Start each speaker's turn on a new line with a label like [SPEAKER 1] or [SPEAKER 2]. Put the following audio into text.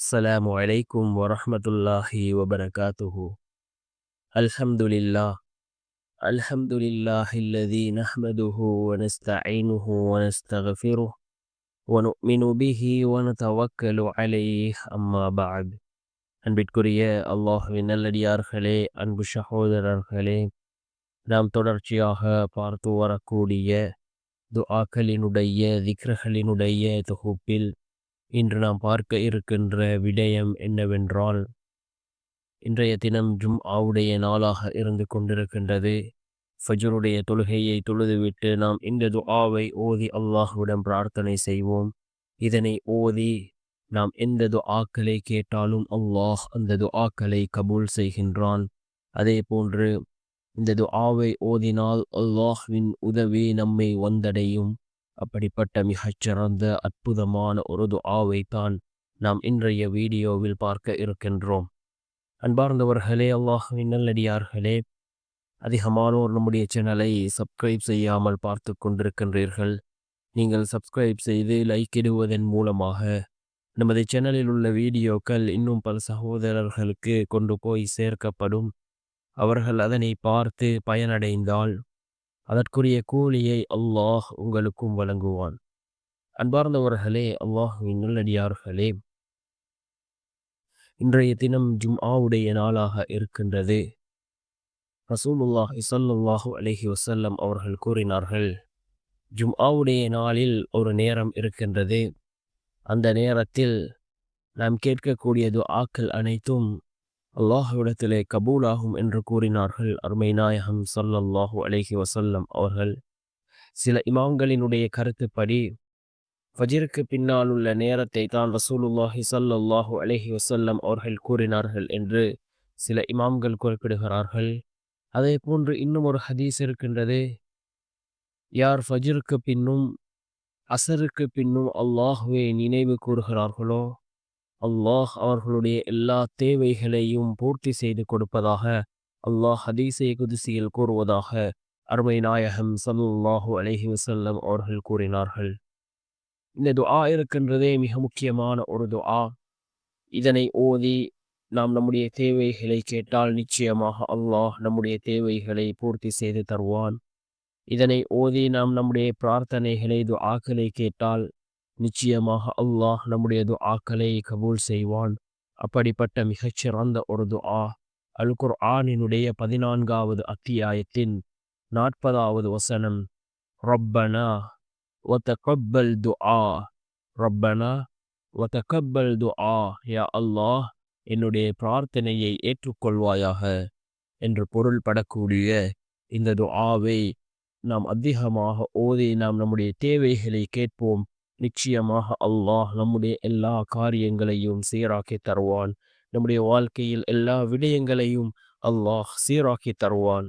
[SPEAKER 1] السلام عليكم ورحمة الله وبركاته. الحمد لله. الحمد لله الذي نحمده ونستعينه ونستغفره ونؤمن به ونتوكل عليه أما بعد. அன்பிற்குரிய அல்லாஹ்வின் நல்லடியார்களே, அன்பு சகோதரர்களே, நாம் தொடர்ச்சியாக பார்த்து வரக்கூடிய துஆக்களினுடைய திக்ருகளினுடைய தொகுப்பில் இன்று நாம் பார்க்க இருக்கின்ற விடயம் என்னவென்றால், இன்றைய தினம் ஜும்ஆவுடைய நாளாக இருந்து கொண்டிருக்கின்றது. ஃபஜ்ருடைய தொழுகையை தொழுதுவிட்டு நாம் இந்த துஆவை ஓதி அல்லாஹ்விடம் பிரார்த்தனை செய்வோம். இதனை ஓதி நாம் எந்த துஆக்களை கேட்டாலும் அல்லாஹ் அந்த துஆக்களை கபூல் செய்கின்றான். அதே போன்று இந்த துஆவை ஓதினால் அல்லாஹ்வின் உதவி நம்மை வந்தடையும். அப்படிப்பட்ட மிகச்சிறந்த அற்புதமான ஒரு துஆவை தான் நாம் இன்றைய வீடியோவில் பார்க்க இருக்கின்றோம். அன்பார்ந்தவர்களே, அல்லாஹ்வின் நல்லடியார்களே, அதிகமானோர் நம்முடைய சேனலை சப்ஸ்கிரைப் செய்யாமல் பார்த்து கொண்டிருக்கின்றீர்கள். நீங்கள் சப்ஸ்கிரைப் செய்து லைக் இடுவதன் மூலமாக நமது சேனலில் உள்ள வீடியோக்கள் இன்னும் பல சகோதரர்களுக்கு கொண்டு போய் சேர்க்கப்படும். அவர்கள் அதனை பார்த்து பயனடைந்தால் அதற்குரிய கூலியை அல்லாஹ் உங்களுக்கும் வழங்குவான். அன்பார்ந்தவர்களே, அல்லாஹ்வின் நல்லடியார்களே, இன்றைய தினம் ஜும்ஆவுடைய நாளாக இருக்கின்றது. ரசூலுல்லாஹி ஸல்லல்லாஹு அலைஹி வஸல்லம் அவர்கள் கூறினார்கள், ஜும்ஆவுடைய நாளில் ஒரு நேரம் இருக்கின்றது. அந்த நேரத்தில் நாம் கேட்கக்கூடிய துஆக்கள் அனைத்தும் அல்லாஹ்விடத்திலே கபூலாகும் என்று கூறினார்கள் அருமை நாயகம் ஸல்லல்லாஹு அலைஹி வஸல்லம் அவர்கள். சில இமாம்களினுடைய கருத்துப்படி ஃபஜ்ருக்கு பின்னால் உள்ள நேரத்தை தான் ரசூலுல்லாஹி ஸல்லல்லாஹு அலைஹி வஸல்லம் அவர்கள் கூறினார்கள் என்று சில இமாம்கள் குறிப்பிடுகிறார்கள். அதே போன்று இன்னும் ஒரு ஹதீஸ் இருக்கின்றது, யார் ஃபஜ்ருக்கு பின்னும் அசருக்கு பின்னும் அல்லாஹ்வை நினைவு கூறுகிறார்களோ அல்லாஹ் அவர்களுடைய எல்லா தேவைகளையும் பூர்த்தி செய்து கொடுப்பதாக அல்லாஹ் ஹதீஸே குதுசியில் கூறுவதாக அருமை நாயகம் ஸல்லல்லாஹு அலைஹி வஸல்லம் அவர்கள் கூறினார்கள். இந்த துஆ இருக்கின்றதே மிக முக்கியமான ஒரு துஆ. இதனை ஓதி நாம் நம்முடைய தேவைகளை கேட்டால் நிச்சயமாக அல்லாஹ் நம்முடைய தேவைகளை பூர்த்தி செய்து தருவான். இதனை ஓதி நாம் நம்முடைய பிரார்த்தனைகளை துஆக்களை கேட்டால் நிச்சயமாக அல்லாஹ் நம்முடைய துஆக்களை கபூல் செய்வான். அப்படிப்பட்ட மிகச்சிறந்த ஒரு துஆ அல் குர்ஆனினுடைய 14வது அத்தியாயத்தின் 40வது வசனம், ரப்பனா வதகப்பல் துஆ, ரப்பனா வதகப்பல் துஆ, யா அல்லாஹ் என்னுடைய பிரார்த்தனையை ஏற்றுக்கொள்வாயாக என்று பொருள்படக்கூடிய இந்த துஆவை நாம் அதிகமாக ஓதி நாம் நம்முடைய தேவைகளை கேட்போம். நிச்சயமாக அல்லாஹ் நம்முடைய எல்லா காரியங்களையும் சீராக்கி தருவான். நம்முடைய வாழ்க்கையில் எல்லா விடயங்களையும் அல்லாஹ் சீராக்கி தருவான்.